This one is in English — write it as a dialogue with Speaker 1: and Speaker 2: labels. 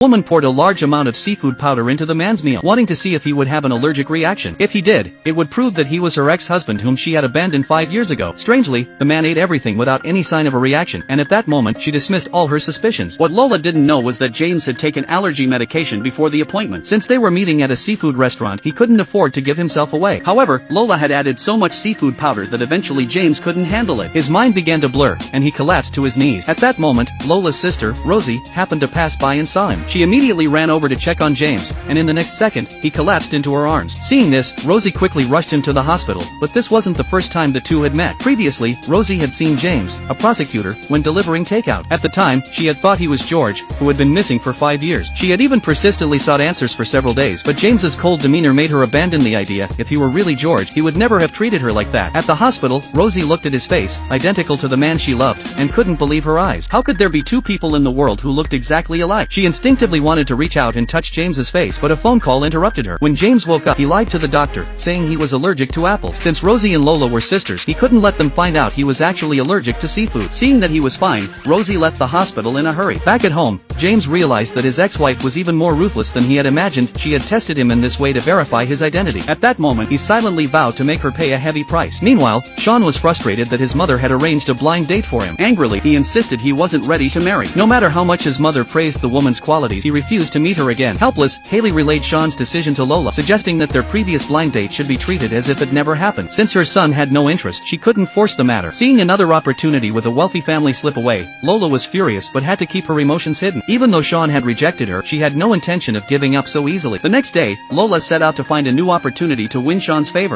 Speaker 1: Woman poured a large amount of seafood powder into the man's meal, wanting to see if he would have an allergic reaction. If he did, it would prove that he was her ex-husband whom she had abandoned 5 years ago. Strangely, the man ate everything without any sign of a reaction, and at that moment she dismissed all her suspicions. What Lola didn't know was that James had taken allergy medication before the appointment. Since they were meeting at a seafood restaurant, he couldn't afford to give himself away. However, Lola had added so much seafood powder that eventually James couldn't handle it. His mind began to blur, and he collapsed to his knees. At that moment, Lola's sister, Rosie, happened to pass by and saw him. She immediately ran over to check on James, and in the next second, he collapsed into her arms. Seeing this, Rosie quickly rushed him to the hospital, but this wasn't the first time the two had met. Previously, Rosie had seen James, a prosecutor, when delivering takeout. At the time, she had thought he was George, who had been missing for 5 years. She had even persistently sought answers for several days, but James's cold demeanor made her abandon the idea. If he were really George, he would never have treated her like that. At the hospital, Rosie looked at his face, identical to the man she loved, and couldn't believe her eyes. How could there be two people in the world who looked exactly alike? She instinctively wanted to reach out and touch James's face, but a phone call interrupted her. When James woke up, he lied to the doctor, saying he was allergic to apples. Since Rosie and Lola were sisters, he couldn't let them find out he was actually allergic to seafood. Seeing that he was fine, Rosie left the hospital in a hurry. Back at home, James realized that his ex-wife was even more ruthless than he had imagined. She had tested him in this way to verify his identity. At that moment, he silently vowed to make her pay a heavy price. Meanwhile, Sean was frustrated that his mother had arranged a blind date for him. Angrily, he insisted he wasn't ready to marry. No matter how much his mother praised the woman's qualities, he refused to meet her again. Helpless, Haley relayed Sean's decision to Lola, suggesting that their previous blind date should be treated as if it never happened. Since her son had no interest, she couldn't force the matter. Seeing another opportunity with a wealthy family slip away, Lola was furious but had to keep her emotions hidden. Even though Sean had rejected her, she had no intention of giving up so easily. The next day, Lola set out to find a new opportunity to win Sean's favor.